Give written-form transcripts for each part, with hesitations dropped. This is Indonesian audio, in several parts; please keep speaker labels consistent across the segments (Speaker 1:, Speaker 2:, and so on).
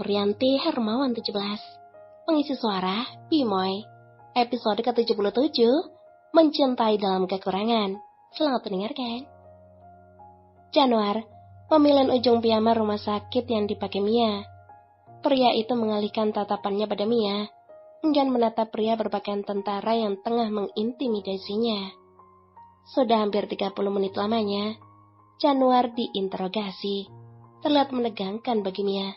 Speaker 1: Novrianti Hermawan 17. Pengisi suara, Bimoy. Episode ke-77, Mencintai dalam Kekurangan. Selamat mendengarkan. Januar, pemilihan ujung piyama rumah sakit yang dipakai Mia. Pria itu mengalihkan tatapannya pada Mia, enggan menatap pria berpakaian tentara yang tengah mengintimidasinya. Sudah hampir 30 menit lamanya, Januar diinterogasi. Terlihat menegangkan bagi Mia.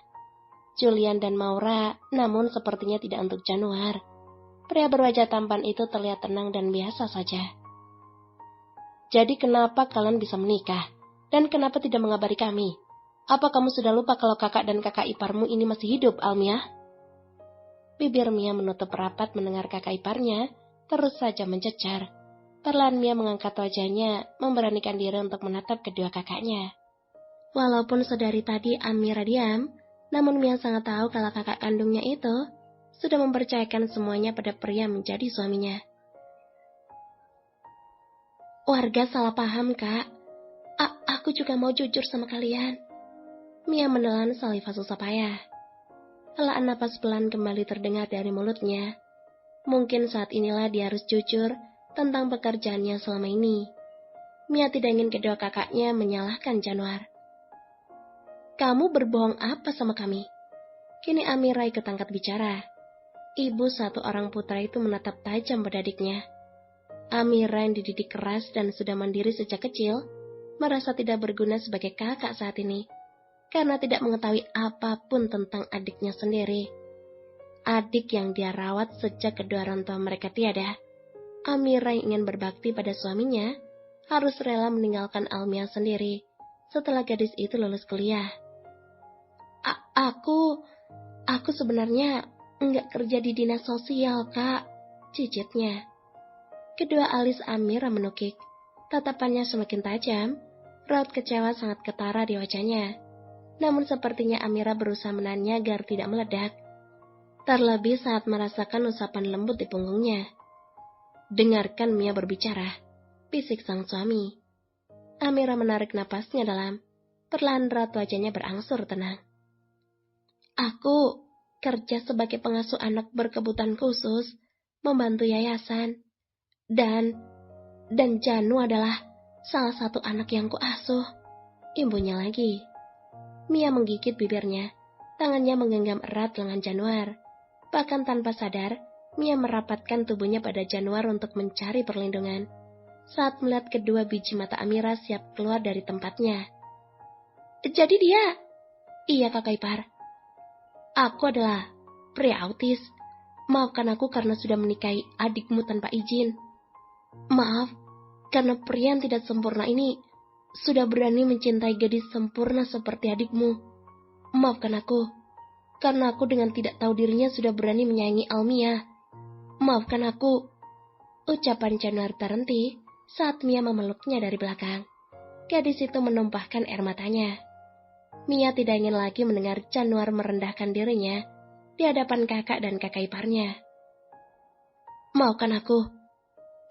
Speaker 1: Julian dan Maura, namun sepertinya tidak untuk Januar. Pria berwajah tampan itu terlihat tenang dan biasa saja. Jadi kenapa kalian bisa menikah? Dan kenapa tidak mengabari kami? Apa kamu sudah lupa kalau kakak dan kakak iparmu ini masih hidup, Almia? Bibir Mia menutup rapat mendengar kakak iparnya, terus saja mencecar. Perlahan Mia mengangkat wajahnya, memberanikan diri untuk menatap kedua kakaknya. Walaupun sedari tadi Amira diam, namun Mia sangat tahu kalau kakak kandungnya itu sudah mempercayakan semuanya pada pria menjadi suaminya. Warga salah paham, Kak. Aku juga mau jujur sama kalian. Mia menelan saliva susah payah. Helaan napas pelan kembali terdengar dari mulutnya. Mungkin saat inilah dia harus jujur tentang pekerjaannya selama ini. Mia tidak ingin kedua kakaknya menyalahkan Januar. Kamu berbohong apa sama kami? Kini Amira ikut angkat bicara. Ibu satu orang putra itu menatap tajam pada adiknya. Amira yang dididik keras dan sudah mandiri sejak kecil, merasa tidak berguna sebagai kakak saat ini, karena tidak mengetahui apapun tentang adiknya sendiri. Adik yang dia rawat sejak kedua orang tua mereka tiada. Amira yang ingin berbakti pada suaminya, harus rela meninggalkan Almia sendiri, setelah gadis itu lulus kuliah. Aku sebenarnya enggak kerja di dinas sosial, Kak, cicitnya. Kedua alis Amira menukik, tatapannya semakin tajam, raut kecewa sangat ketara di wajahnya. Namun sepertinya Amira berusaha menahannya agar tidak meledak. Terlebih saat merasakan usapan lembut di punggungnya. Dengarkan Mia berbicara, bisik sang suami. Amira menarik napasnya dalam, perlahan raut wajahnya berangsur tenang. Aku kerja sebagai pengasuh anak berkebutuhan khusus, membantu yayasan, dan Janu adalah salah satu anak yang kuasuh. Ibunya lagi. Mia menggigit bibirnya, tangannya menggenggam erat lengan Januar. Bahkan tanpa sadar, Mia merapatkan tubuhnya pada Januar untuk mencari perlindungan. Saat melihat kedua biji mata Amira siap keluar dari tempatnya. Jadi dia? Iya, kakak ipar. Aku adalah pria autis. Maafkan aku karena sudah menikahi adikmu tanpa izin. Maaf, karena pria yang tidak sempurna ini sudah berani mencintai gadis sempurna seperti adikmu. Maafkan aku, karena aku dengan tidak tahu dirinya sudah berani menyayangi Almia. Maafkan aku. Ucapan Januar terhenti saat Mia memeluknya dari belakang. Gadis itu menumpahkan air matanya. Mia tidak ingin lagi mendengar Januar merendahkan dirinya di hadapan kakak dan kakak iparnya. Maafkan aku,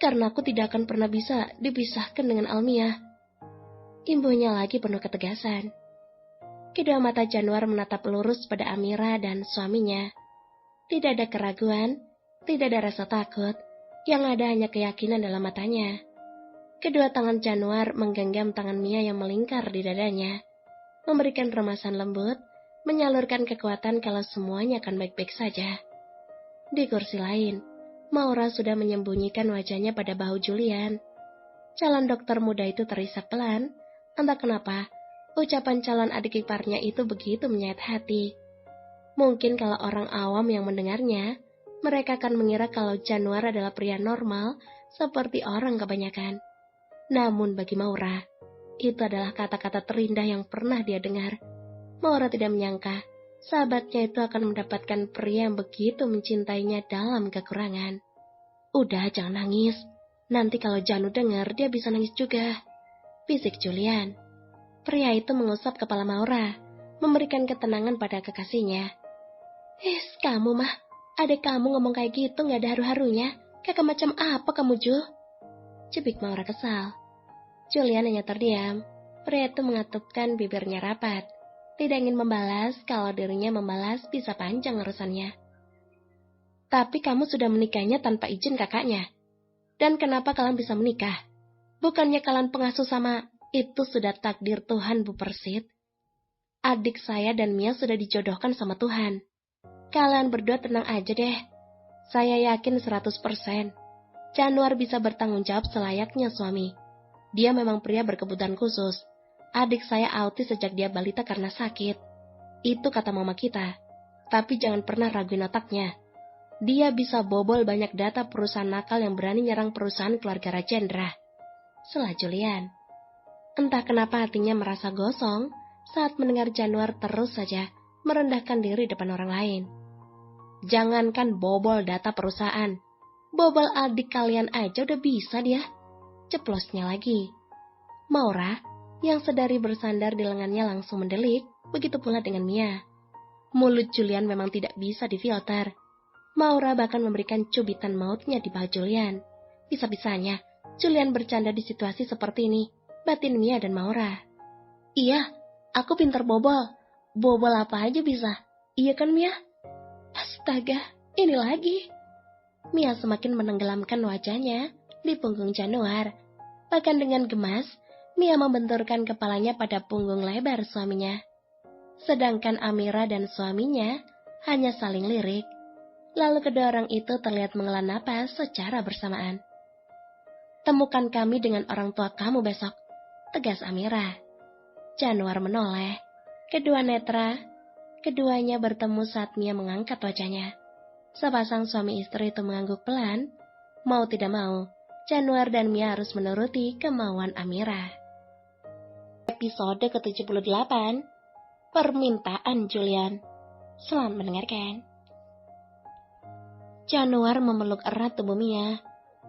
Speaker 1: karena aku tidak akan pernah bisa dipisahkan dengan Almia. Ibunya lagi penuh ketegasan. Kedua mata Januar menatap lurus pada Amira dan suaminya. Tidak ada keraguan, tidak ada rasa takut, yang ada hanya keyakinan dalam matanya. Kedua tangan Januar menggenggam tangan Mia yang melingkar di dadanya, memberikan remasan lembut, menyalurkan kekuatan kalau semuanya akan baik-baik saja. Di kursi lain, Maura sudah menyembunyikan wajahnya pada bahu Julian. Calon dokter muda itu terisak pelan, entah kenapa, ucapan calon adik iparnya itu begitu menyayat hati. Mungkin kalau orang awam yang mendengarnya, mereka akan mengira kalau Januar adalah pria normal seperti orang kebanyakan. Namun bagi Maura, itu adalah kata-kata terindah yang pernah dia dengar. Maura tidak menyangka sahabatnya itu akan mendapatkan pria yang begitu mencintainya dalam kekurangan. Udah, jangan nangis. Nanti kalau Janu dengar, dia bisa nangis juga, bisik Julian. Pria itu mengusap kepala Maura, memberikan ketenangan pada kekasihnya. Kamu mah, adek kamu ngomong kayak gitu gak ada haru-harunya. Kakak macam apa kamu, Jul? Cubik Maura kesal. Julian hanya terdiam. Pria itu mengatupkan bibirnya rapat. Tidak ingin membalas, kalau dirinya membalas bisa panjang urusannya. Tapi kamu sudah menikahnya tanpa izin kakaknya. Dan kenapa kalian bisa menikah? Bukannya kalian pengasuh sama itu sudah takdir Tuhan, Bu Persit. Adik saya dan Mia sudah dijodohkan sama Tuhan. Kalian berdua tenang aja deh. Saya yakin 100%. Januar bisa bertanggung jawab selayaknya suami. Dia memang pria berkebutuhan khusus. Adik saya autis sejak dia balita karena sakit. Itu kata mama kita. Tapi jangan pernah raguin otaknya. Dia bisa bobol banyak data perusahaan nakal yang berani nyerang perusahaan keluarga Rajendra. Selah Julian. Entah kenapa hatinya merasa gosong saat mendengar Januar terus saja merendahkan diri depan orang lain. Jangankan bobol data perusahaan, bobol adik kalian aja udah bisa dia. Ceplosnya lagi. Maura, yang sedari bersandar di lengannya langsung mendelik, begitu pula dengan Mia. Mulut Julian memang tidak bisa difilter. Maura bahkan memberikan cubitan mautnya di paha Julian. Bisa-bisanya, Julian bercanda di situasi seperti ini, batin Mia dan Maura. Iya, aku pintar bobol. Bobol apa aja bisa. Iya kan Mia? Astaga, ini lagi. Mia semakin menenggelamkan wajahnya di punggung Januar. Bahkan dengan gemas, Mia membenturkan kepalanya pada punggung lebar suaminya. Sedangkan Amira dan suaminya hanya saling lirik. Lalu kedua orang itu terlihat menghela napas secara bersamaan. Temukan kami dengan orang tua kamu besok, tegas Amira. Januar menoleh. Keduanya bertemu saat Mia mengangkat wajahnya. Sepasang suami istri itu mengangguk pelan. Mau tidak mau, Januar dan Mia harus menuruti kemauan Amira. Episode ke-78, Permintaan Julian. Selamat mendengarkan. Januar memeluk erat tubuh Mia.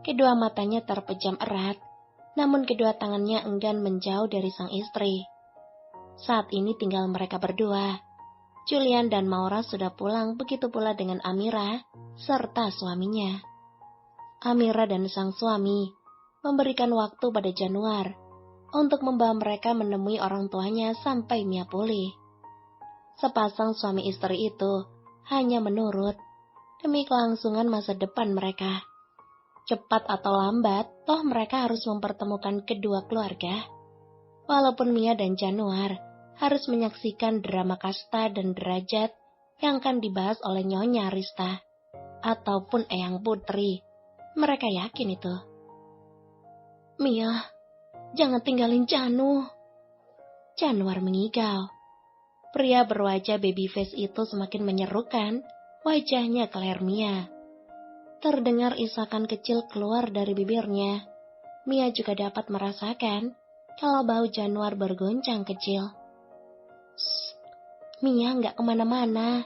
Speaker 1: Kedua matanya terpejam erat, namun kedua tangannya enggan menjauh dari sang istri. Saat ini tinggal mereka berdua. Julian dan Maura sudah pulang, begitu pula dengan Amira serta suaminya. Amira dan sang suami memberikan waktu pada Januar untuk membawa mereka menemui orang tuanya sampai Mia pulih. Sepasang suami istri itu hanya menurut demi kelangsungan masa depan mereka. Cepat atau lambat, toh mereka harus mempertemukan kedua keluarga. Walaupun Mia dan Januar harus menyaksikan drama kasta dan derajat yang akan dibahas oleh Nyonya Rista ataupun Eyang Putri, mereka yakin itu. Mia, jangan tinggalin Janu. Januar mengigau. Pria berwajah baby face itu semakin menyerukan wajahnya ke leher Mia. Terdengar isakan kecil keluar dari bibirnya. Mia juga dapat merasakan kalau bau Januar bergoncang kecil. Mia nggak kemana-mana.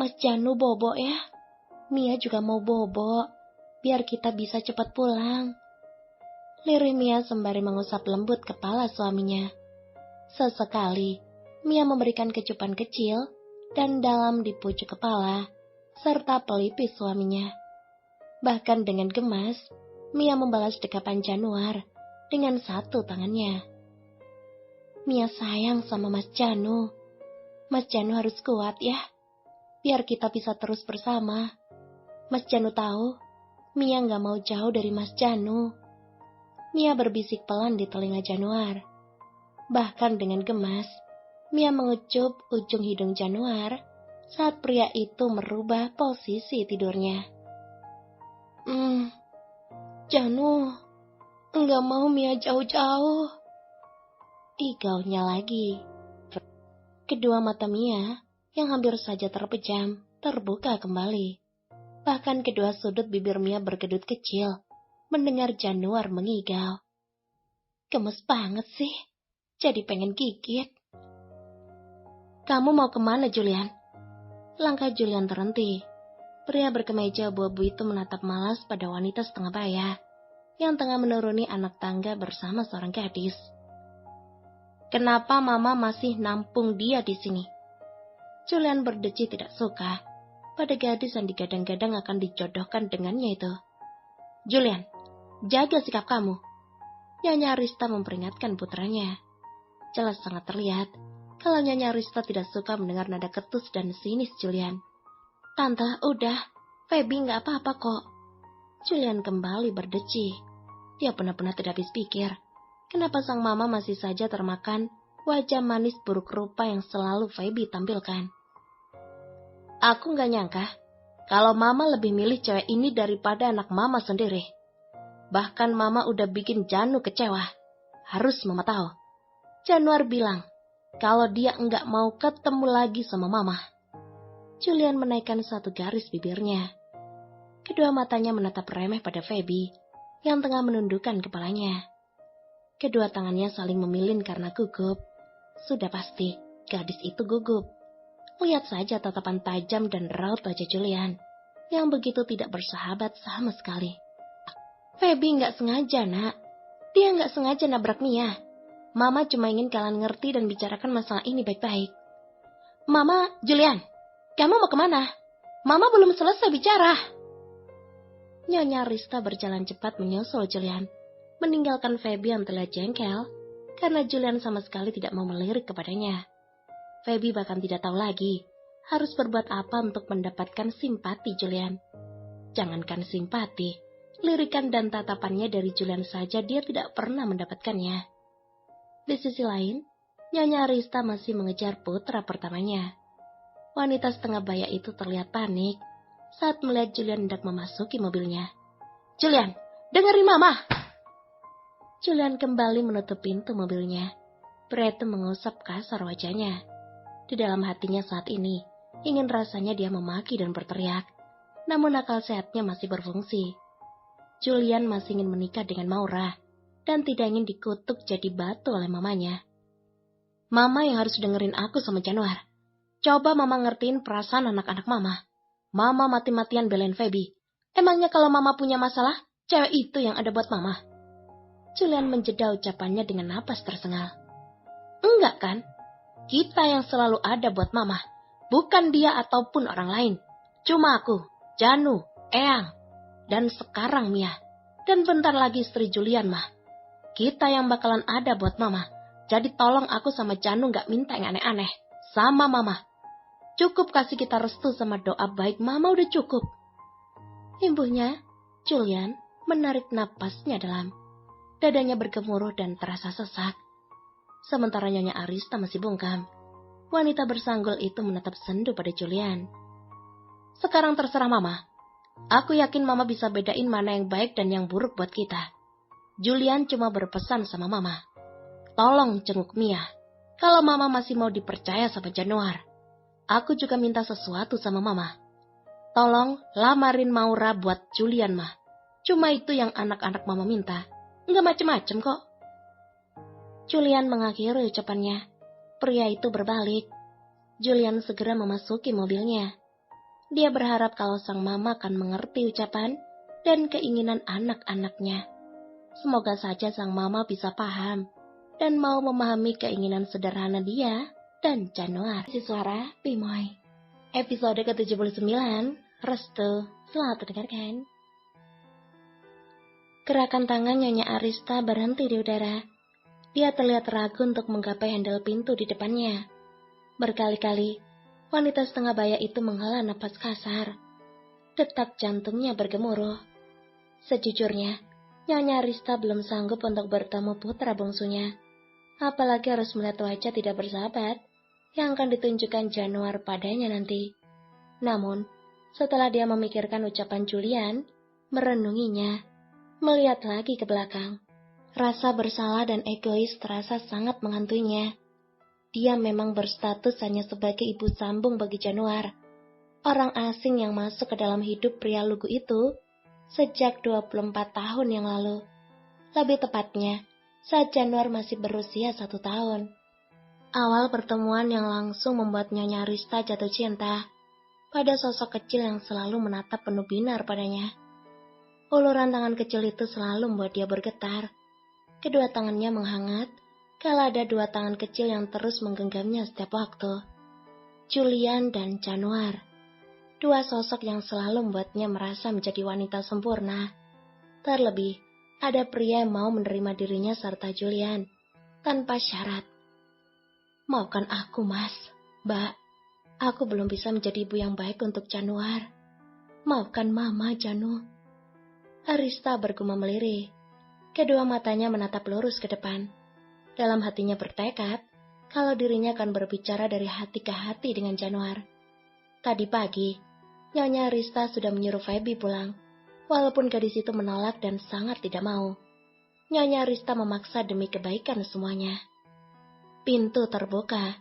Speaker 1: Mas Janu bobo ya. Mia juga mau bobo, biar kita bisa cepat pulang. Lirih Mia sembari mengusap lembut kepala suaminya. Sesekali, Mia memberikan kecupan kecil dan dalam di pucuk kepala, serta pelipis suaminya. Bahkan dengan gemas, Mia membalas dekapan Januar dengan satu tangannya. Mia sayang sama Mas Janu. Mas Janu harus kuat ya, biar kita bisa terus bersama. Mas Janu tahu, Mia nggak mau jauh dari Mas Janu. Mia berbisik pelan di telinga Januar. Bahkan dengan gemas, Mia mengecup ujung hidung Januar saat pria itu merubah posisi tidurnya. Janu, enggak mau Mia jauh-jauh. Igaunya lagi. Kedua mata Mia yang hampir saja terpejam terbuka kembali. Bahkan kedua sudut bibir Mia berkedut kecil mendengar Januar mengigau. Gemes banget sih, jadi pengen gigit. Kamu mau kemana, Julian? Langkah Julian terhenti. Pria berkemeja abu-abu itu menatap malas pada wanita setengah baya yang tengah menuruni anak tangga bersama seorang gadis. Kenapa Mama masih nampung dia di sini? Julian berdeci tidak suka pada gadis yang digadang-gadang akan dijodohkan dengannya itu. Julian, jaga sikap kamu. Nyonya Rista memperingatkan putranya. Jelas sangat terlihat kalau Nyonya Rista tidak suka mendengar nada ketus dan sinis Julian. "Tante, udah. Feby nggak apa-apa kok." Julian kembali berdecih. Dia benar-benar tidak habis pikir. Kenapa sang mama masih saja termakan wajah manis buruk rupa yang selalu Feby tampilkan. "Aku nggak nyangka kalau mama lebih milih cewek ini daripada anak mama sendiri. Bahkan mama udah bikin Janu kecewa. Harus mama tahu. Januar bilang kalau dia nggak mau ketemu lagi sama mama." Julian menaikkan satu garis bibirnya. Kedua matanya menatap remeh pada Feby yang tengah menundukkan kepalanya. Kedua tangannya saling memilin karena gugup. Sudah pasti gadis itu gugup. Lihat saja tatapan tajam dan raut wajah Julian yang begitu tidak bersahabat sama sekali. "Feby nggak sengaja, nak. Dia nggak sengaja nabrak Mia. Mama cuma ingin kalian ngerti dan bicarakan masalah ini baik-baik." "Mama, Julian, kamu mau kemana? Mama belum selesai bicara." Nyonya Rista berjalan cepat menyusul Julian, meninggalkan Feby yang terlihat jengkel karena Julian sama sekali tidak mau melirik kepadanya. Feby bahkan tidak tahu lagi harus berbuat apa untuk mendapatkan simpati Julian. Jangankan simpati, lirikan dan tatapannya dari Julian saja dia tidak pernah mendapatkannya. Di sisi lain, Nyonya Rista masih mengejar putra pertamanya. Wanita setengah baya itu terlihat panik saat melihat Julian hendak memasuki mobilnya. "Julian, dengerin mama!" Julian kembali menutup pintu mobilnya. Pria itu mengusap kasar wajahnya. Di dalam hatinya saat ini, ingin rasanya dia memaki dan berteriak. Namun akal sehatnya masih berfungsi. Julian masih ingin menikah dengan Maura, dan tidak ingin dikutuk jadi batu oleh mamanya. "Mama yang harus dengerin aku sama Januar. Coba mama ngertiin perasaan anak-anak mama. Mama mati-matian belain Feby. Emangnya kalau mama punya masalah, cewek itu yang ada buat mama?" Julian menjeda ucapannya dengan napas tersengal. "Enggak kan? Kita yang selalu ada buat mama. Bukan dia ataupun orang lain. Cuma aku, Janu, Eyang, dan sekarang Mia. Dan bentar lagi istri Julian mah. Kita yang bakalan ada buat mama. Jadi tolong aku sama Janu gak minta yang aneh-aneh. Sama mama. Cukup kasih kita restu sama doa baik mama udah cukup." Imbuhnya, Julian menarik napasnya dalam. Dadanya bergemuruh dan terasa sesak. Sementara Nyonya Arista masih bungkam. Wanita bersanggul itu menatap sendu pada Julian. "Sekarang terserah mama. Aku yakin mama bisa bedain mana yang baik dan yang buruk buat kita. Julian cuma berpesan sama mama. Tolong jenguk Mia. Kalau mama masih mau dipercaya sama Januar. Aku juga minta sesuatu sama mama. Tolong lamarin Maura buat Julian mah. Cuma itu yang anak-anak mama minta. Nggak macem-macem kok." Julian mengakhiri ucapannya. Pria itu berbalik. Julian segera memasuki mobilnya. Dia berharap kalau sang mama akan mengerti ucapan dan keinginan anak-anaknya. Semoga saja sang mama bisa paham dan mau memahami keinginan sederhana dia dan Januar. Si suara Pimoy. Episode ke-79, Restu. Selamat mendengarkan. Gerakan tangan Nyonya Arista berhenti di udara. Dia terlihat ragu untuk menggapai handle pintu di depannya. Berkali-kali, wanita setengah baya itu menghela napas kasar. Detak jantungnya bergemuruh. Sejujurnya, Nyonya Arista belum sanggup untuk bertemu putra bungsunya. Apalagi harus melihat wajah tidak bersahabat yang akan ditunjukkan Januar padanya nanti. Namun, setelah dia memikirkan ucapan Julian, merenunginya, melihat lagi ke belakang, rasa bersalah dan egois terasa sangat menghantuinya. Dia memang berstatus hanya sebagai ibu sambung bagi Januar, orang asing yang masuk ke dalam hidup pria lugu itu sejak 24 tahun yang lalu. Lebih tepatnya, saat Januar masih berusia 1 tahun. Awal pertemuan yang langsung membuat Nyonya Rista jatuh cinta pada sosok kecil yang selalu menatap penuh binar padanya. Uluran tangan kecil itu selalu membuat dia bergetar. Kedua tangannya menghangat, kala ada dua tangan kecil yang terus menggenggamnya setiap waktu. Julian dan Januar. Dua sosok yang selalu membuatnya merasa menjadi wanita sempurna. Terlebih, ada pria yang mau menerima dirinya serta Julian, tanpa syarat. Maafkan aku, Mas. Mbak, aku belum bisa menjadi ibu yang baik untuk Januar. Maafkan Mama, Janu. Arista bergumam melirih. Kedua matanya menatap lurus ke depan. Dalam hatinya bertekad kalau dirinya akan berbicara dari hati ke hati dengan Januar. Tadi pagi, Nyonya Arista sudah menyuruh Feby pulang, walaupun gadis itu menolak dan sangat tidak mau. Nyonya Arista memaksa demi kebaikan semuanya. Pintu terbuka.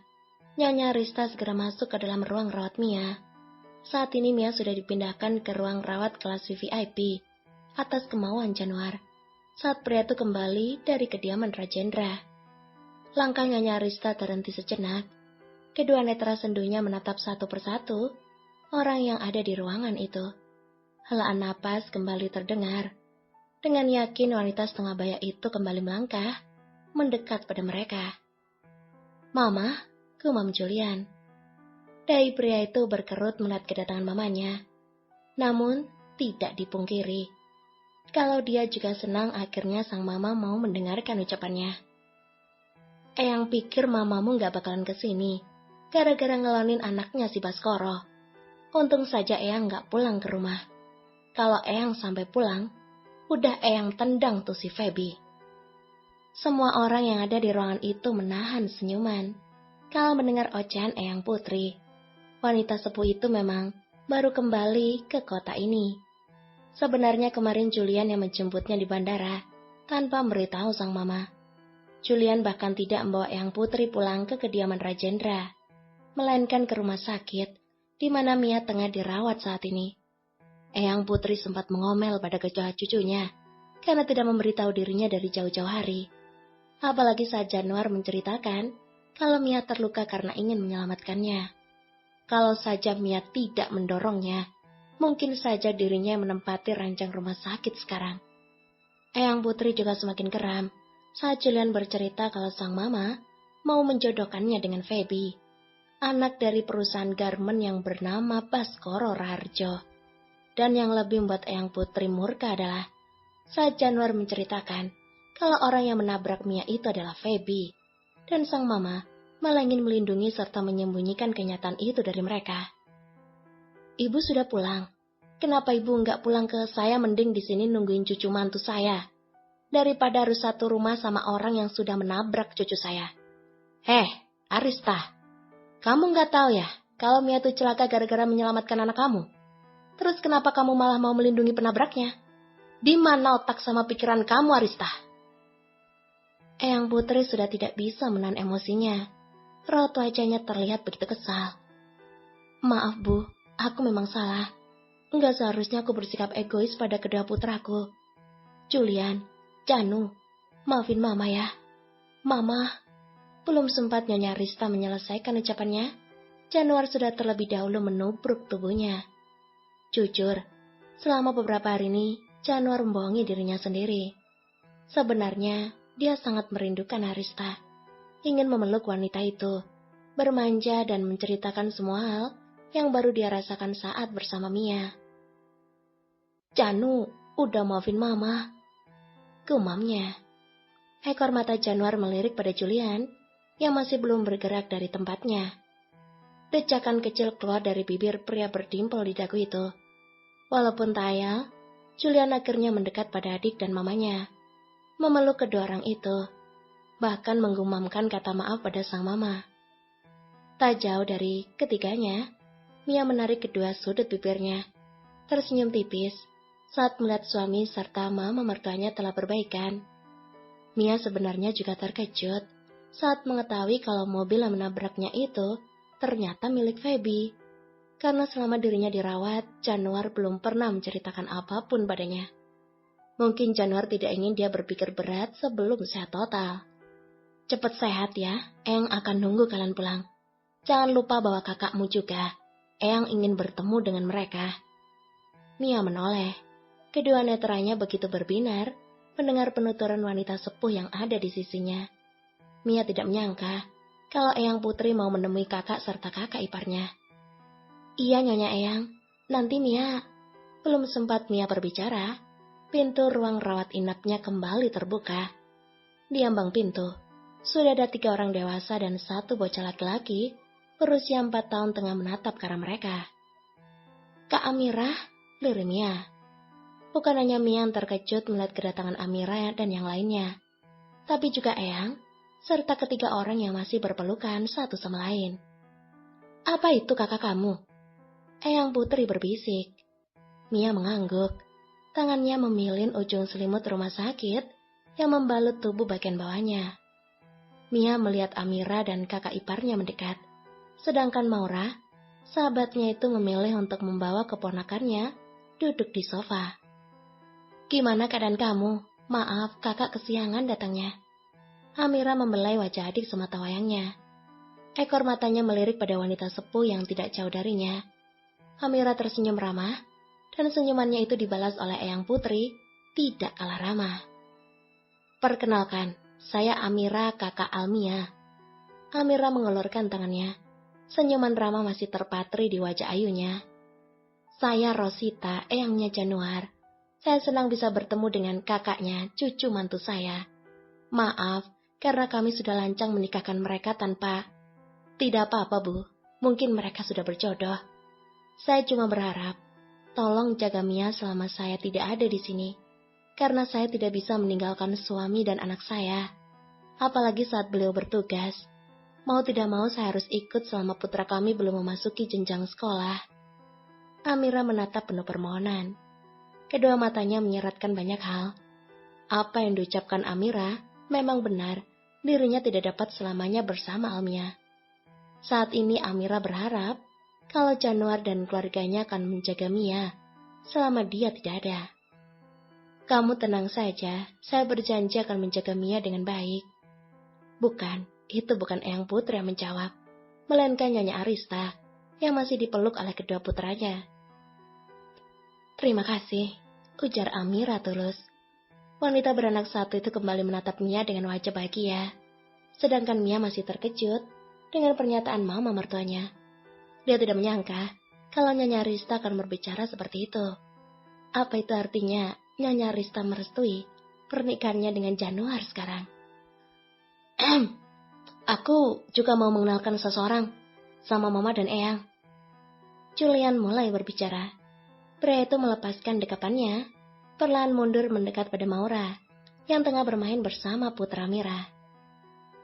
Speaker 1: Nyonya Arista segera masuk ke dalam ruang rawat Mia. Saat ini Mia sudah dipindahkan ke ruang rawat kelas VVIP atas kemauan Januar. Saat pria itu kembali dari kediaman Rajendra. Langkah Nyonya Arista terhenti sejenak. Kedua netra sendunya menatap satu persatu orang yang ada di ruangan itu. Helaan napas kembali terdengar. Dengan yakin wanita setengah baya itu kembali melangkah, mendekat pada mereka. "Mama," gumam Julian. Dahi pria itu berkerut melihat kedatangan mamanya. Namun, tidak dipungkiri kalau dia juga senang akhirnya sang mama mau mendengarkan ucapannya. "Eyang pikir mamamu gak bakalan kesini, gara-gara ngelonin anaknya si Baskoro. Untung saja Eyang gak pulang ke rumah. Kalau Eyang sampai pulang, udah Eyang tendang tuh si Feby." Semua orang yang ada di ruangan itu menahan senyuman kalau mendengar ocehan Eyang Putri. Wanita sepuh itu memang baru kembali ke kota ini. Sebenarnya kemarin Julian yang menjemputnya di bandara tanpa memberitahu sang mama. Julian bahkan tidak membawa Eyang Putri pulang ke kediaman Rajendra, melainkan ke rumah sakit di mana Mia tengah dirawat saat ini. Eyang Putri sempat mengomel pada kedua cucunya karena tidak memberitahu dirinya dari jauh-jauh hari. Apalagi saat Januar menceritakan kalau Mia terluka karena ingin menyelamatkannya. Kalau saja Mia tidak mendorongnya, mungkin saja dirinya yang menempati ranjang rumah sakit sekarang. Eyang Putri juga semakin geram saat Julian bercerita kalau sang mama mau menjodohkannya dengan Feby, anak dari perusahaan garmen yang bernama Baskoro Raharjo. Dan yang lebih membuat Eyang Putri murka adalah saat Januar menceritakan kalau orang yang menabrak Mia itu adalah Feby, dan sang mama malah ingin melindungi serta menyembunyikan kenyataan itu dari mereka. "Ibu sudah pulang. Kenapa ibu nggak pulang ke saya, mending di sini nungguin cucu mantu saya, daripada harus satu rumah sama orang yang sudah menabrak cucu saya." Arista, kamu nggak tahu ya kalau Mia itu celaka gara-gara menyelamatkan anak kamu? Terus kenapa kamu malah mau melindungi penabraknya? Di mana otak sama pikiran kamu, Arista? Eyang Putri sudah tidak bisa menahan emosinya. Raut wajahnya terlihat begitu kesal. "Maaf Bu, aku memang salah. Enggak seharusnya aku bersikap egois pada kedua putraku. Julian, Janu, maafin Mama ya." "Mama." Belum sempat Nyonya Arista menyelesaikan ucapannya, Januar sudah terlebih dahulu menubruk tubuhnya. Jujur, selama beberapa hari ini, Januar membohongi dirinya sendiri. Sebenarnya, dia sangat merindukan Arista. Ingin memeluk wanita itu, bermanja dan menceritakan semua hal yang baru dia rasakan saat bersama Mia. "Janu, udah maafin Mama," gumamnya. Ekor mata Januar melirik pada Julian yang masih belum bergerak dari tempatnya. Decakan kecil keluar dari bibir pria berdimpel di dagu itu. Walaupun tayal, Julian akhirnya mendekat pada adik dan mamanya, memeluk kedua orang itu, bahkan menggumamkan kata maaf pada sang mama. Tak jauh dari ketiganya, Mia menarik kedua sudut bibirnya, tersenyum tipis saat melihat suami serta mama mertuanya telah berbaikan. Mia sebenarnya juga terkejut saat mengetahui kalau mobil yang menabraknya itu ternyata milik Feby, karena selama dirinya dirawat, Januar belum pernah menceritakan apapun padanya. Mungkin Januar tidak ingin dia berpikir berat sebelum sehat total. "Cepat sehat ya, Eyang akan nunggu kalian pulang. Jangan lupa bawa kakakmu juga. Eyang ingin bertemu dengan mereka." Mia menoleh. Kedua netranya begitu berbinar mendengar penuturan wanita sepuh yang ada di sisinya. Mia tidak menyangka kalau Eyang Putri mau menemui kakak serta kakak iparnya. "Iya, Nyonya Eyang. Nanti Mia." Belum sempat Mia berbicara, pintu ruang rawat inapnya kembali terbuka. Di ambang pintu, Sudah ada 3 orang dewasa dan 1 bocah laki-laki berusia 4 tahun tengah menatap ke arah mereka. "Kak Amirah," lirik Mia. Bukan hanya Mia yang terkejut melihat kedatangan Amirah dan yang lainnya, tapi juga Eyang, serta ketiga orang yang masih berpelukan satu sama lain. "Apa itu kakak kamu?" Eyang Putri berbisik. Mia mengangguk. Tangannya memilin ujung selimut rumah sakit yang membalut tubuh bagian bawahnya. Mia melihat Amira dan kakak iparnya mendekat. Sedangkan Maura, sahabatnya itu memilih untuk membawa keponakannya duduk di sofa. "Gimana keadaan kamu? Maaf, kakak kesiangan datangnya." Amira membelai wajah adik semata wayangnya. Ekor matanya melirik pada wanita sepuh yang tidak jauh darinya. Amira tersenyum ramah, dan senyumannya itu dibalas oleh Eyang Putri, tidak kalah ramah. "Perkenalkan, saya Amira, kakak Almia." Amira mengulurkan tangannya. Senyuman ramah masih terpatri di wajah ayunya. "Saya Rosita, eyangnya Januar. Saya senang bisa bertemu dengan kakaknya, cucu mantu saya. Maaf, karena kami sudah lancang menikahkan mereka tanpa..." "Tidak apa-apa, Bu. Mungkin mereka sudah berjodoh. Saya cuma berharap, tolong jaga Mia selama saya tidak ada di sini. Karena saya tidak bisa meninggalkan suami dan anak saya. Apalagi saat beliau bertugas. Mau tidak mau saya harus ikut selama putra kami belum memasuki jenjang sekolah." Amira menatap penuh permohonan. Kedua matanya menyeratkan banyak hal. Apa yang diucapkan Amira memang benar, dirinya tidak dapat selamanya bersama Almia. Saat ini Amira berharap kalau Januar dan keluarganya akan menjaga Mia selama dia tidak ada. "Kamu tenang saja, saya berjanji akan menjaga Mia dengan baik." "Bukan, itu bukan Eyang Putri yang menjawab, melainkan Nyonya Arista yang masih dipeluk oleh kedua putranya." "Terima kasih," ujar Amira tulus. Wanita beranak satu itu kembali menatap Mia dengan wajah bahagia, sedangkan Mia masih terkejut dengan pernyataan mama mertuanya. Dia tidak menyangka kalau Nyonya Arista akan berbicara seperti itu. Apa itu artinya Nyonya Arista merestui pernikahannya dengan Januar sekarang? "Aku juga mau mengenalkan seseorang sama Mama dan Eyang." Julian mulai berbicara. Pria itu melepaskan dekapannya, perlahan mundur mendekat pada Maura, yang tengah bermain bersama putra Mira.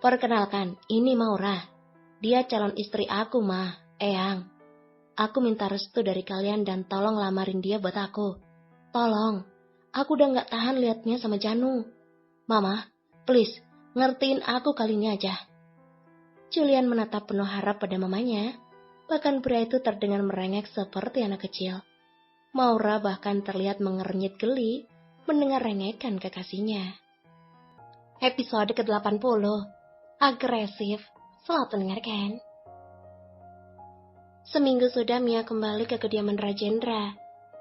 Speaker 1: "Perkenalkan, ini Maura. Dia calon istri aku, Ma, Eyang. Aku minta restu dari kalian dan tolong lamarin dia buat aku. Tolong, aku udah gak tahan liatnya sama Janu. Mama, please, ngertiin aku kali ini aja." Julian menatap penuh harap pada mamanya, bahkan pria itu terdengar merengek seperti anak kecil. Maura bahkan terlihat mengernyit geli mendengar rengekan kekasihnya. Episode ke-80, Agresif. Selamat mendengarkan. Seminggu sudah Mia kembali ke kediaman Rajendra.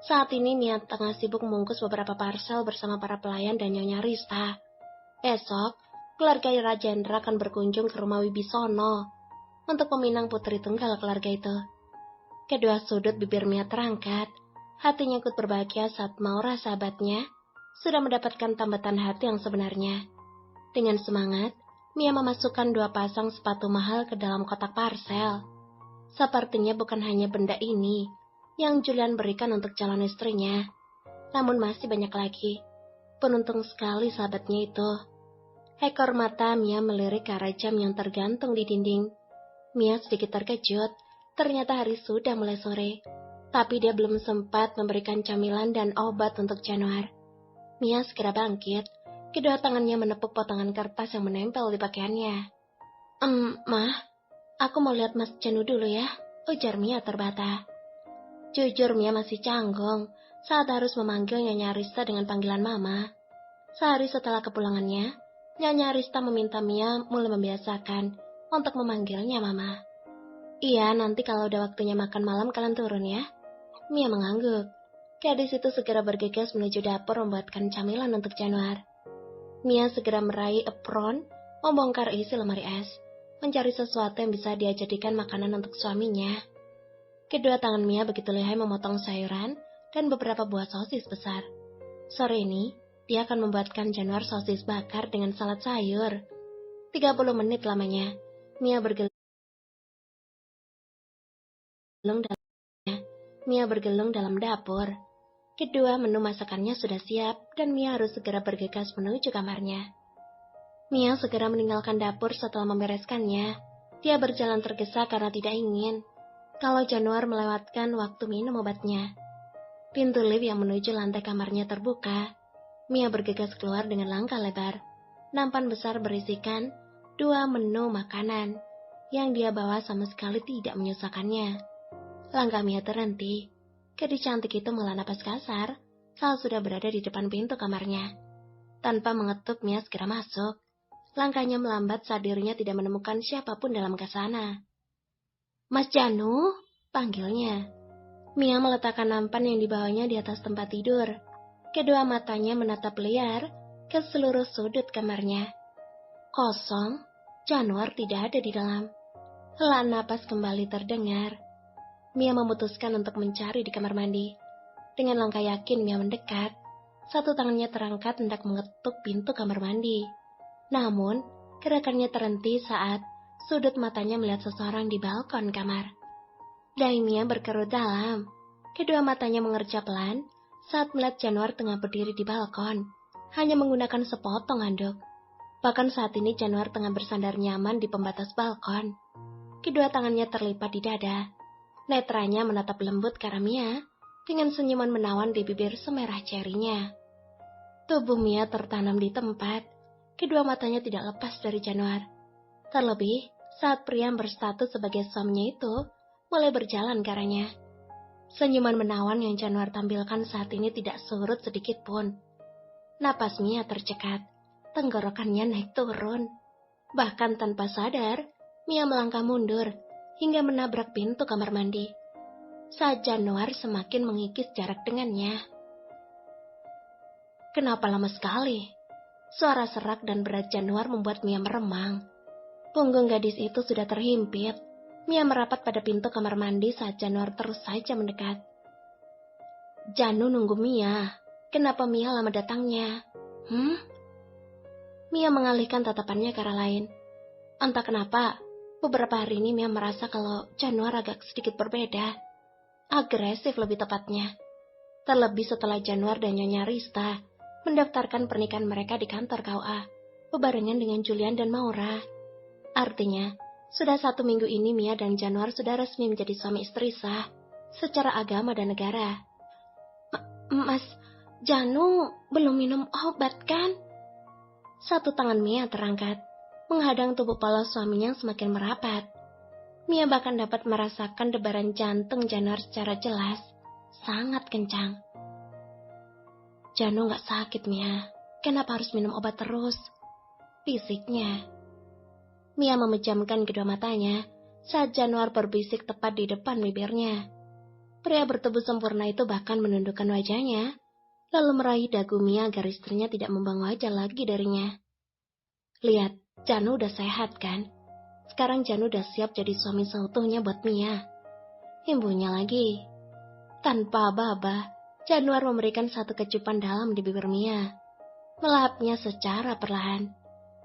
Speaker 1: Saat ini Mia tengah sibuk membungkus beberapa parcel bersama para pelayan dan Nyonya Rista. Esok, keluarga Rajendra akan berkunjung ke rumah Wibisono untuk meminang putri tunggal keluarga itu. Kedua sudut bibir Mia terangkat. Hatinya ikut berbahagia saat Maura sahabatnya sudah mendapatkan tambatan hati yang sebenarnya. Dengan semangat, Mia memasukkan 2 pasang sepatu mahal ke dalam kotak parcel. Sepertinya bukan hanya benda ini yang Julian berikan untuk calon istrinya, namun masih banyak lagi. Beruntung sekali sahabatnya itu. Ekor mata Mia melirik ke arah jam yang tergantung di dinding. Mia sedikit terkejut, ternyata hari sudah mulai sore. Tapi dia belum sempat memberikan camilan dan obat untuk Januar. Mia segera bangkit, kedua tangannya menepuk potongan kertas yang menempel di pakaiannya. Mah, aku mau lihat Mas Janu dulu ya," ujar Mia terbata. Jujur Mia masih canggung saat harus memanggil Nyonya Arista dengan panggilan Mama. Sehari setelah kepulangannya, Nyonya Arista meminta Mia mulai membiasakan untuk memanggilnya Mama. "Iya, nanti kalau udah waktunya makan malam kalian turun ya." Mia mengangguk. Gadis itu segera bergegas menuju dapur membuatkan camilan untuk Januar. Mia segera meraih apron, membongkar isi lemari es, mencari sesuatu yang bisa dia jadikan makanan untuk suaminya. Kedua tangan Mia begitu lihai memotong sayuran dan beberapa buah sosis besar. Sore ini, dia akan membuatkan Januar sosis bakar dengan salad sayur. 30 menit lamanya. Mia bergelung dalam Mia bergelung dalam dapur. Kedua menu masakannya sudah siap dan Mia harus segera bergegas menuju kamarnya. Mia segera meninggalkan dapur setelah membereskannya. Dia berjalan tergesa karena tidak ingin kalau Januar melewatkan waktu minum obatnya. Pintu lift yang menuju lantai kamarnya terbuka. Mia bergegas keluar dengan langkah lebar. Nampan besar berisikan 2 menu makanan yang dia bawa sama sekali tidak menyusahkannya. Langkah Mia terhenti. Gadis cantik itu menghela napas kasar saat sudah berada di depan pintu kamarnya. Tanpa mengetuk, Mia segera masuk. Langkahnya melambat saat dirinya tidak menemukan siapapun dalam kasana. "Mas Janu?" panggilnya. Mia meletakkan nampan yang dibawanya di atas tempat tidur. Kedua matanya menatap liar ke seluruh sudut kamarnya. Kosong, Januar tidak ada di dalam. Helaan napas kembali terdengar. Mia memutuskan untuk mencari di kamar mandi. Dengan langkah yakin Mia mendekat. Satu tangannya terangkat hendak mengetuk pintu kamar mandi. Namun, gerakannya terhenti saat sudut matanya melihat seseorang di balkon kamar. Dahi Mia berkerut dalam. Kedua matanya mengerja pelan saat melihat Januar tengah berdiri di balkon, hanya menggunakan sepotong handuk. Bahkan saat ini Januar tengah bersandar nyaman di pembatas balkon. Kedua tangannya terlipat di dada. Netranya menatap lembut ke arah Mia dengan senyuman menawan di bibir semerah cerinya. Tubuh Mia tertanam di tempat. Kedua matanya tidak lepas dari Januar. Terlebih saat pria yang berstatus sebagai suaminya itu mulai berjalan ke arahnya. Senyuman menawan yang Januar tampilkan saat ini tidak surut sedikit pun. Napas Mia tercekat, tenggorokannya naik turun. Bahkan tanpa sadar, Mia melangkah mundur hingga menabrak pintu kamar mandi. Saat Januar semakin mengikis jarak dengannya. "Kenapa lama sekali?" Suara serak dan berat Januar membuat Mia meremang. Punggung gadis itu sudah terhimpit. Mia merapat pada pintu kamar mandi saat Januar terus saja mendekat. Janu nunggu Mia. Kenapa Mia lama datangnya? Mia mengalihkan tatapannya ke arah lain. Entah kenapa, beberapa hari ini Mia merasa kalau Januar agak sedikit berbeda. Agresif lebih tepatnya. Terlebih setelah Januar dan Nyonya Rista mendaftarkan pernikahan mereka di kantor KUA, bebarengan dengan Julian dan Maura. Artinya, sudah 1 minggu ini Mia dan Januar sudah resmi menjadi suami istri sah, secara agama dan negara. Mas, Janu belum minum obat kan? Satu tangan Mia terangkat, menghadang tubuh polos suaminya yang semakin merapat. Mia bahkan dapat merasakan debaran jantung Januar secara jelas, sangat kencang. Janu gak sakit, Mia. Kenapa harus minum obat terus? Fisiknya. Mia memejamkan kedua matanya saat Januar berbisik tepat di depan bibirnya. Pria bertubuh sempurna itu bahkan menundukkan wajahnya, lalu meraih dagu Mia agar istrinya tidak membuang wajah lagi darinya. "Lihat, Janu udah sehat kan? Sekarang Janu udah siap jadi suami seutuhnya buat Mia." Imbuhnya lagi. Tanpa aba-aba, Januar memberikan satu kecupan dalam di bibir Mia. Melahapnya secara perlahan.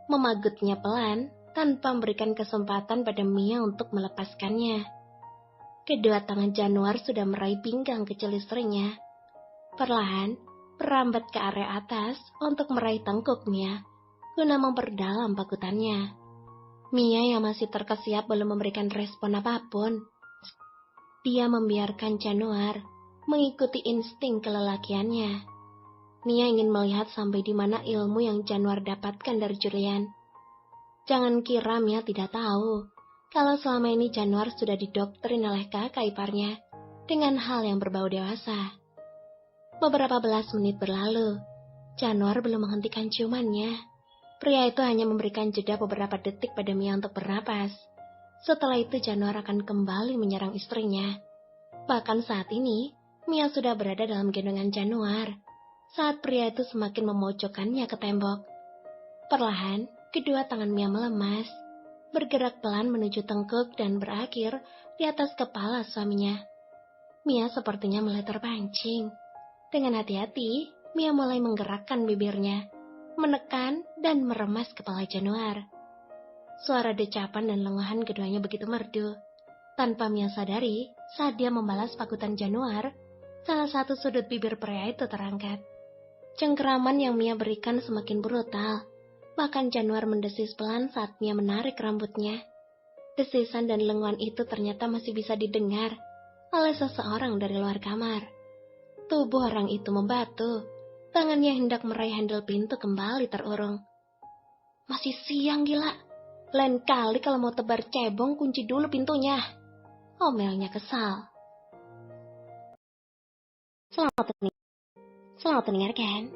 Speaker 1: Memagutnya pelan, tanpa memberikan kesempatan pada Mia untuk melepaskannya. Kedua tangan Januar sudah meraih pinggang kecil istrinya. Perlahan, merambat ke area atas untuk meraih tengkuk Mia, guna memperdalam pakutannya. Mia yang masih terkesiap belum memberikan respon apapun. Dia membiarkan Januar mengikuti insting kelelakiannya. Mia ingin melihat sampai di mana ilmu yang Januar dapatkan dari Julian. Jangan kira Mia tidak tahu kalau selama ini Januar sudah didoktrin oleh kakak iparnya dengan hal yang berbau dewasa. Beberapa belas menit berlalu, Januar belum menghentikan ciumannya. Pria itu hanya memberikan jeda beberapa detik pada Mia untuk bernapas. Setelah itu Januar akan kembali menyerang istrinya. Bahkan saat ini, Mia sudah berada dalam gendongan Januar saat pria itu semakin memojokkannya ke tembok. Perlahan, kedua tangan Mia melemas, bergerak pelan menuju tengkuk dan berakhir di atas kepala suaminya. Mia sepertinya mulai terpancing. Dengan hati-hati, Mia mulai menggerakkan bibirnya, menekan dan meremas kepala Januar. Suara decapan dan lengahan keduanya begitu merdu. Tanpa Mia sadari, saat dia membalas pakutan Januar, salah satu sudut bibir pria itu terangkat. Cengkeraman yang Mia berikan semakin brutal. Bahkan Januar mendesis pelan saat Mia menarik rambutnya. Desisan dan lenguan itu ternyata masih bisa didengar oleh seseorang dari luar kamar. Tubuh orang itu membatu. Tangannya hendak meraih handle pintu kembali terurung. Masih siang gila. Lain kali kalau mau tebar cebong kunci dulu pintunya. Omelnya kesal. Selamat mendengarkan.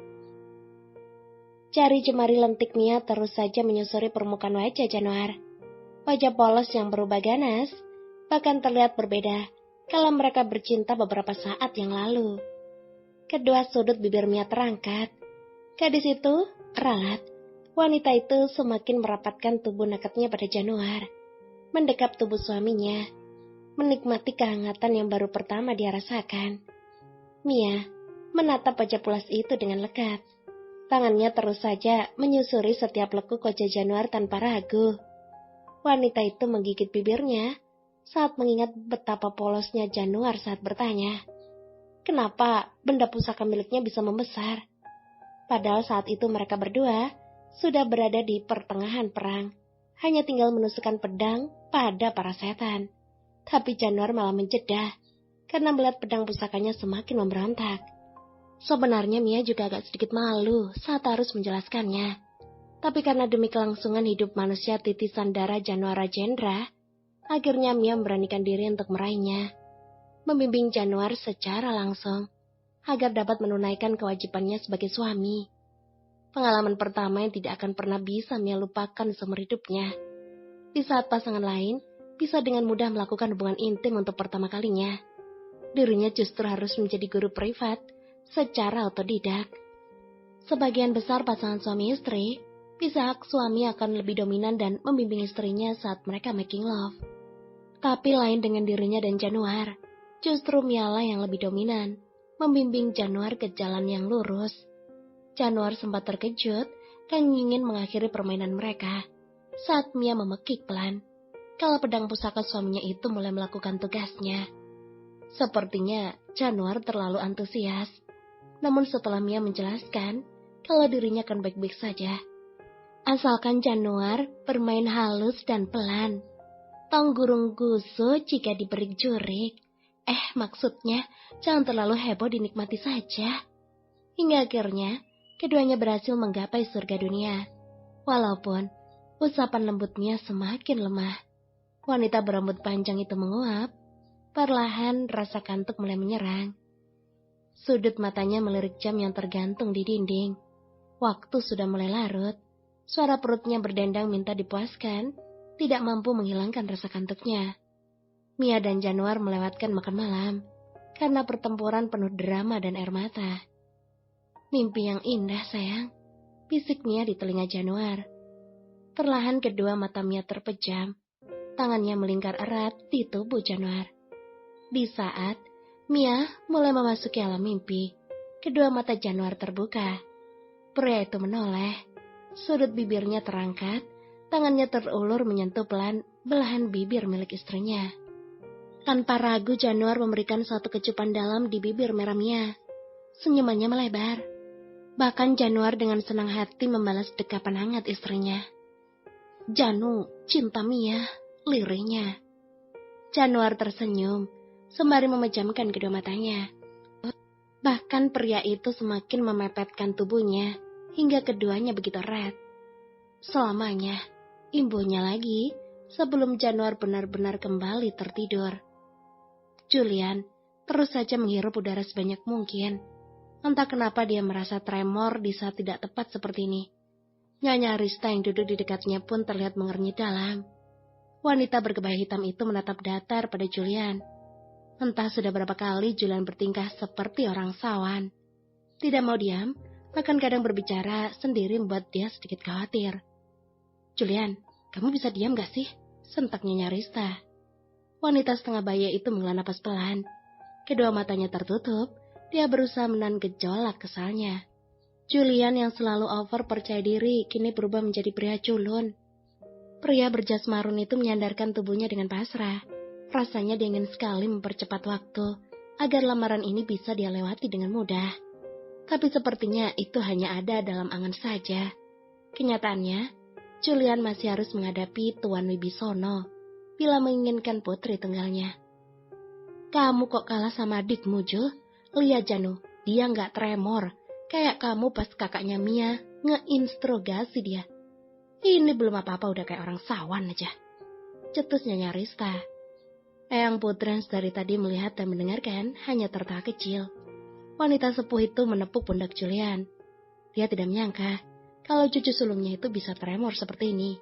Speaker 1: Jari jemari lentik Mia terus saja menyusuri permukaan wajah Januar. Wajah polos yang berubah ganas, bahkan terlihat berbeda kalau mereka bercinta beberapa saat yang lalu. Kedua sudut bibir Mia terangkat. Gadis itu ralat. Wanita itu semakin merapatkan tubuh nekatnya pada Januar, mendekap tubuh suaminya, menikmati kehangatan yang baru pertama dia rasakan. Mia menatap wajah pulas itu dengan lekat. Tangannya terus saja menyusuri setiap lekuk wajah Januar tanpa ragu. Wanita itu menggigit bibirnya saat mengingat betapa polosnya Januar saat bertanya, kenapa benda pusaka miliknya bisa membesar? Padahal saat itu mereka berdua sudah berada di pertengahan perang, hanya tinggal menusukkan pedang pada para setan. Tapi Januar malah menjeda, karena melihat pedang pusakanya semakin memberontak. Sebenarnya Mia juga agak sedikit malu saat harus menjelaskannya. Tapi karena demi kelangsungan hidup manusia titisan darah Januar Rajendra, akhirnya Mia memberanikan diri untuk meraihnya. Membimbing Januar secara langsung, agar dapat menunaikan kewajibannya sebagai suami. Pengalaman pertama yang tidak akan pernah bisa Mia lupakan seumur hidupnya. Di saat pasangan lain bisa dengan mudah melakukan hubungan intim untuk pertama kalinya, dirinya justru harus menjadi guru privat secara otodidak. Sebagian besar pasangan suami istri, pihak suami akan lebih dominan dan membimbing istrinya saat mereka making love. Tapi lain dengan dirinya dan Januar, justru Mialah yang lebih dominan, membimbing Januar ke jalan yang lurus. Januar sempat terkejut dan ingin mengakhiri permainan mereka saat Mia memekik pelan kalau pedang pusaka suaminya itu mulai melakukan tugasnya. Sepertinya Januar terlalu antusias. Namun setelah Mia menjelaskan kalau dirinya akan baik-baik saja, asalkan Januar bermain halus dan pelan. Tong gurung gusu jika diberi jurik. Maksudnya jangan terlalu heboh, dinikmati saja. Hingga akhirnya keduanya berhasil menggapai surga dunia. Walaupun usapan lembutnya semakin lemah. Wanita berambut panjang itu menguap. Perlahan rasa kantuk mulai menyerang. Sudut matanya melirik jam yang tergantung di dinding. Waktu sudah mulai larut. Suara perutnya berdendang minta dipuaskan, tidak mampu menghilangkan rasa kantuknya. Mia dan Januar melewatkan makan malam, karena pertempuran penuh drama dan air mata. Mimpi yang indah, sayang, bisik Mia di telinga Januar. Perlahan kedua mata Mia terpejam, tangannya melingkar erat di tubuh Januar. Di saat Mia mulai memasuki alam mimpi, kedua mata Januar terbuka. Pria itu menoleh, sudut bibirnya terangkat, tangannya terulur menyentuh pelan belahan bibir milik istrinya. Tanpa ragu Januar memberikan suatu kecupan dalam di bibir merah Mia. Senyumannya melebar. Bahkan Januar dengan senang hati membalas dekapan hangat istrinya. Janu, cinta Mia, lirihnya. Januar tersenyum, sembari memejamkan kedua matanya. Bahkan pria itu semakin memepetkan tubuhnya, hingga keduanya begitu erat. Selamanya, imbuhnya lagi, sebelum Januar benar-benar kembali tertidur. Julian terus saja menghirup udara sebanyak mungkin. Entah kenapa dia merasa tremor di saat tidak tepat seperti ini. Nyonya Arista yang duduk di dekatnya pun terlihat mengernyit dalam. Wanita berkebaya hitam itu menatap datar pada Julian. Entah sudah berapa kali Julian bertingkah seperti orang sawan. Tidak mau diam, bahkan kadang berbicara sendiri membuat dia sedikit khawatir. Julian, kamu bisa diam gak sih? Sentak Nyonya Arista. Wanita setengah baya itu menghela napas pelan. Kedua matanya tertutup, dia berusaha menahan gejolak kesalnya. Julian yang selalu over percaya diri kini berubah menjadi pria culun. Pria berjas marun itu menyandarkan tubuhnya dengan pasrah. Rasanya dia ingin sekali mempercepat waktu, agar lamaran ini bisa dia lewati dengan mudah. Tapi sepertinya itu hanya ada dalam angan saja. Kenyataannya, Julian masih harus menghadapi Tuan Wibisono bila menginginkan putri tunggalnya. Kamu kok kalah sama adikmu, Jul? Lihat Janu, dia nggak tremor. Kayak kamu pas kakaknya Mia ngeinterogasi dia. Ini belum apa-apa udah kayak orang sawan aja. Cetusnya Rista. Eyang Putrens dari tadi melihat dan mendengarkan hanya tertawa kecil. Wanita sepuh itu menepuk pundak Julian. Dia tidak menyangka kalau cucu sulungnya itu bisa tremor seperti ini.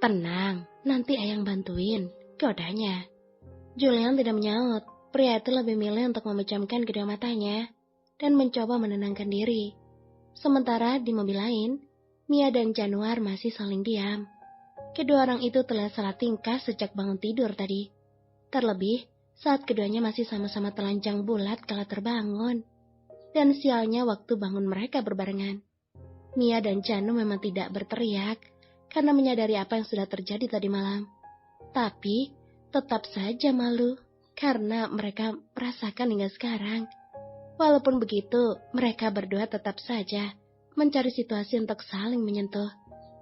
Speaker 1: Tenang, nanti Eyang bantuin, godanya. Julian tidak menyaut. Pria itu lebih milih untuk memejamkan kedua matanya dan mencoba menenangkan diri. Sementara di mobil lain, Mia dan Januar masih saling diam. Kedua orang itu telah salah tingkah sejak bangun tidur tadi. Terlebih saat keduanya masih sama-sama telanjang bulat kala terbangun. Dan sialnya waktu bangun mereka berbarengan. Mia dan Janu memang tidak berteriak karena menyadari apa yang sudah terjadi tadi malam. Tapi tetap saja malu karena mereka merasakan hingga sekarang. Walaupun begitu, mereka berdua tetap saja mencari situasi untuk saling menyentuh.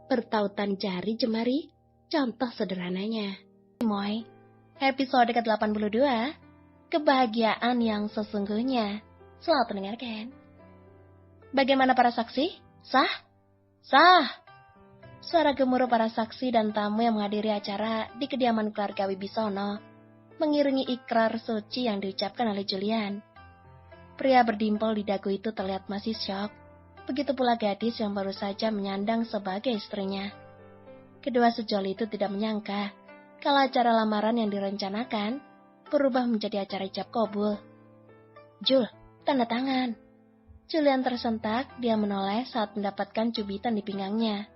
Speaker 1: Bertautan jari jemari, contoh sederhananya. Moy, episode ke-82, kebahagiaan yang sesungguhnya. Selamat mendengarkan. Bagaimana para saksi? Sah? Sah! Suara gemuruh para saksi dan tamu yang menghadiri acara di kediaman keluarga Wibisono mengiringi ikrar suci yang diucapkan oleh Julian. Pria berdimpel di dagu itu terlihat masih syok. Begitu pula gadis yang baru saja menyandang sebagai istrinya. Kedua sejoli itu tidak menyangka kalau acara lamaran yang direncanakan berubah menjadi acara ijab kabul. Jul, tanda tangan. Julian tersentak, dia menoleh saat mendapatkan cubitan di pinggangnya.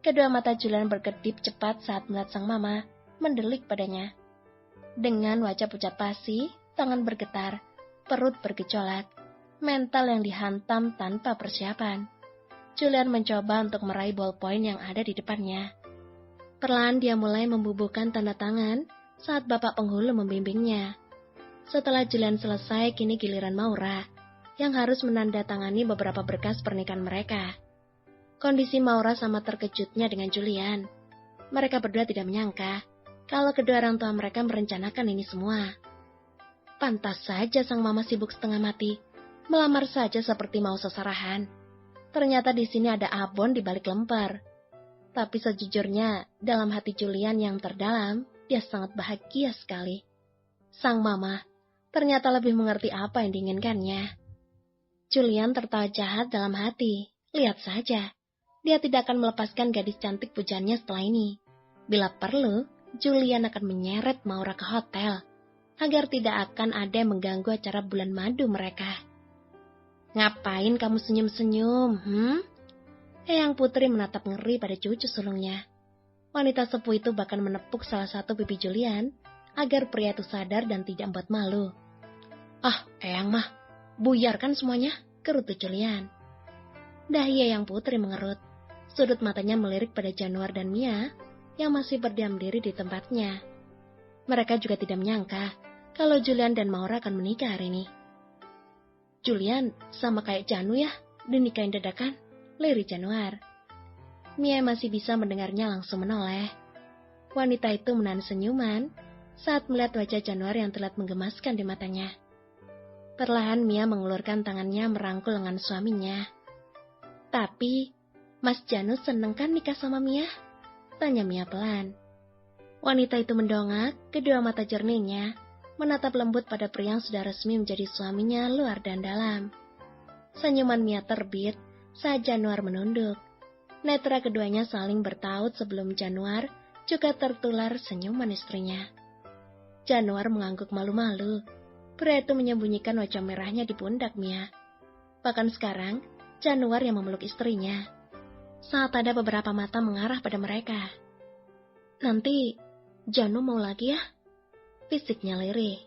Speaker 1: Kedua mata Julian berkedip cepat saat melihat sang mama mendelik padanya. Dengan wajah pucat pasi, tangan bergetar, perut bergejolak. Mental yang dihantam tanpa persiapan. Julian mencoba untuk meraih ballpoint yang ada di depannya. Perlahan dia mulai membubuhkan tanda tangan saat bapak penghulu membimbingnya. Setelah Julian selesai, kini giliran Maura yang harus menandatangani beberapa berkas pernikahan mereka. Kondisi Maura sama terkejutnya dengan Julian. Mereka berdua tidak menyangka kalau kedua orang tua mereka merencanakan ini semua. Pantas saja sang mama sibuk setengah mati. Melamar saja seperti mau seserahan. Ternyata di sini ada abon di balik lemper. Tapi sejujurnya, dalam hati Julian yang terdalam, dia sangat bahagia sekali. Sang mama ternyata lebih mengerti apa yang diinginkannya. Julian tertawa jahat dalam hati. Lihat saja, dia tidak akan melepaskan gadis cantik pujaannya setelah ini. Bila perlu, Julian akan menyeret Maura ke hotel, agar tidak akan ada yang mengganggu acara bulan madu mereka. Ngapain kamu senyum-senyum, Eyang Putri menatap ngeri pada cucu sulungnya. Wanita sepuh itu bahkan menepuk salah satu pipi Julian, agar pria itu sadar dan tidak membuat malu. Ah, Eyang mah, buyarkan semuanya, gerutu Julian. Dahi Eyang Putri mengerut. Sudut matanya melirik pada Januar dan Mia, yang masih berdiam diri di tempatnya. Mereka juga tidak menyangka, kalau Julian dan Maura akan menikah hari ini. Julian sama kayak Janu ya, dinikahin dadakan, lirik Januar. Mia masih bisa mendengarnya langsung menoleh. Wanita itu menahan senyuman saat melihat wajah Januar yang terlihat menggemaskan di matanya. Perlahan Mia mengulurkan tangannya merangkul lengan suaminya. Tapi, Mas Janu seneng kan nikah sama Mia? Tanya Mia pelan. Wanita itu mendongak, kedua mata jernihnya menatap lembut pada pria yang sudah resmi menjadi suaminya luar dan dalam. Senyuman Mia terbit saat Januar menunduk. Netra keduanya saling bertaut sebelum Januar juga tertular senyuman istrinya. Januar mengangguk malu-malu. Pria itu menyembunyikan wajah merahnya di pundak Mia. Bahkan sekarang, Januar yang memeluk istrinya. Saat ada beberapa mata mengarah pada mereka. Nanti, Janu mau lagi ya? Fisiknya lirih.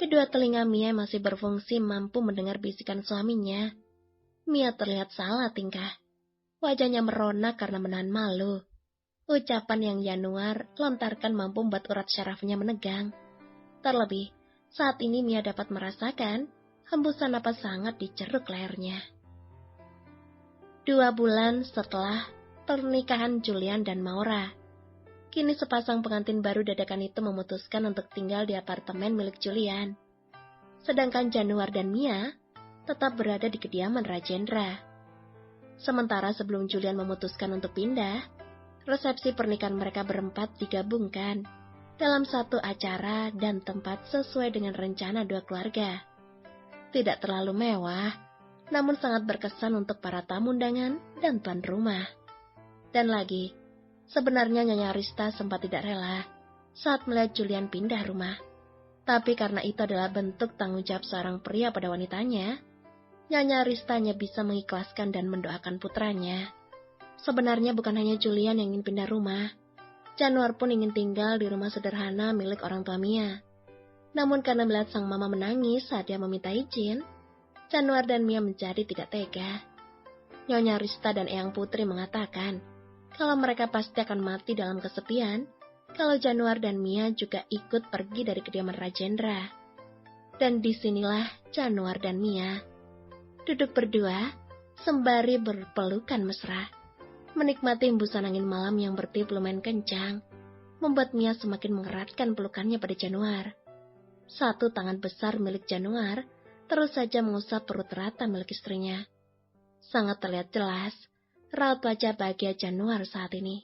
Speaker 1: Kedua telinga Mia masih berfungsi mampu mendengar bisikan suaminya. Mia terlihat salah tingkah. Wajahnya merona karena menahan malu. Ucapan yang Januar lontarkan mampu membuat urat syarafnya menegang. Terlebih, saat ini Mia dapat merasakan hembusan napas hangat di ceruk lehernya. 2 bulan setelah pernikahan Julian dan Maura, kini sepasang pengantin baru dadakan itu memutuskan untuk tinggal di apartemen milik Julian. Sedangkan Januar dan Mia tetap berada di kediaman Rajendra. Sementara sebelum Julian memutuskan untuk pindah, resepsi pernikahan mereka berempat digabungkan dalam satu acara dan tempat sesuai dengan rencana dua keluarga. Tidak terlalu mewah, namun sangat berkesan untuk para tamu undangan dan tuan rumah. Dan lagi, sebenarnya Nyonya Arista sempat tidak rela saat melihat Julian pindah rumah. Tapi karena itu adalah bentuk tanggung jawab seorang pria pada wanitanya, Nyonya Arista hanya bisa mengikhlaskan dan mendoakan putranya. Sebenarnya bukan hanya Julian yang ingin pindah rumah, Januar pun ingin tinggal di rumah sederhana milik orang tua Mia. Namun karena melihat sang mama menangis saat dia meminta izin, Januar dan Mia menjadi tidak tega. Nyonya Rista dan Eyang Putri mengatakan kalau mereka pasti akan mati dalam kesepian kalau Januar dan Mia juga ikut pergi dari kediaman Rajendra. Dan disinilah Januar dan Mia duduk berdua sembari berpelukan mesra. Menikmati hembusan angin malam yang bertiup lumayan kencang, membuat Mia semakin mengeratkan pelukannya pada Januar. Satu tangan besar milik Januar terus saja mengusap perut rata milik istrinya. Sangat terlihat jelas raut wajah bahagia Januar saat ini.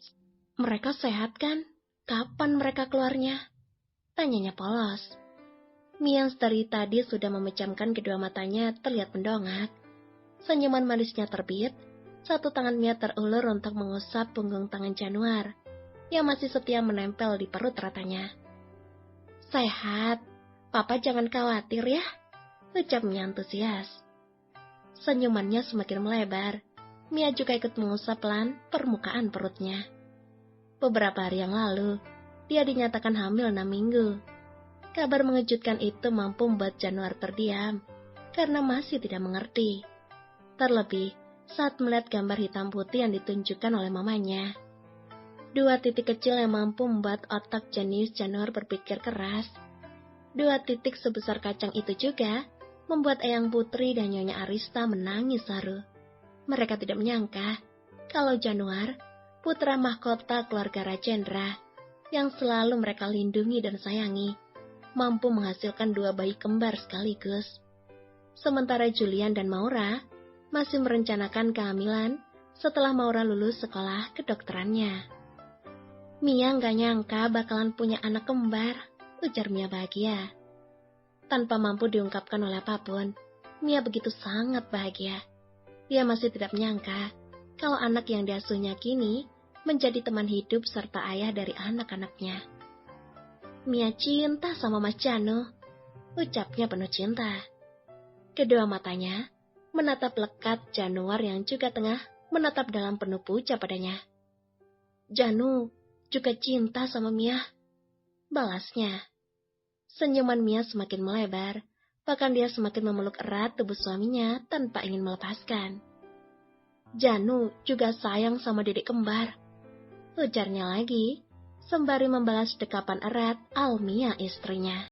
Speaker 1: Mereka sehat kan? Kapan mereka keluarnya? Tanyanya polos. Mia dari tadi sudah memejamkan kedua matanya terlihat mendongak. Senyuman manisnya terbit. Satu tangan Mia terulur untuk mengusap punggung tangan Januar yang masih setia menempel di perut ratanya. Sehat, Papa jangan khawatir ya, ucap Mia antusias. Senyumannya semakin melebar. Mia juga ikut mengusap pelan permukaan perutnya. Beberapa hari yang lalu, dia dinyatakan hamil 6 minggu. Kabar mengejutkan itu mampu membuat Januar terdiam karena masih tidak mengerti. Terlebih, saat melihat gambar hitam putih yang ditunjukkan oleh mamanya. 2 titik kecil yang mampu membuat otak jenius Januar berpikir keras. 2 titik sebesar kacang itu juga membuat Eyang Putri dan Nyonya Arista menangis haru. Mereka tidak menyangka kalau Januar, putra mahkota keluarga Rajendra, yang selalu mereka lindungi dan sayangi, mampu menghasilkan 2 bayi kembar sekaligus. Sementara Julian dan Maura masih merencanakan kehamilan setelah Maura lulus sekolah kedokterannya. Mia nggak nyangka bakalan punya anak kembar, ujar Mia bahagia. Tanpa mampu diungkapkan oleh apapun, Mia begitu sangat bahagia. Dia masih tidak menyangka kalau anak yang diasuhnya kini menjadi teman hidup serta ayah dari anak-anaknya. Mia cinta sama Mas Janu, ucapnya penuh cinta. Kedua matanya menatap lekat Januar yang juga tengah menatap dalam penuh puja padanya. Janu juga cinta sama Mia, balasnya. Senyuman Mia semakin melebar, bahkan dia semakin memeluk erat tubuh suaminya tanpa ingin melepaskan. Janu juga sayang sama dedek kembar, ujarnya lagi, sembari membalas dekapan erat Almia istrinya.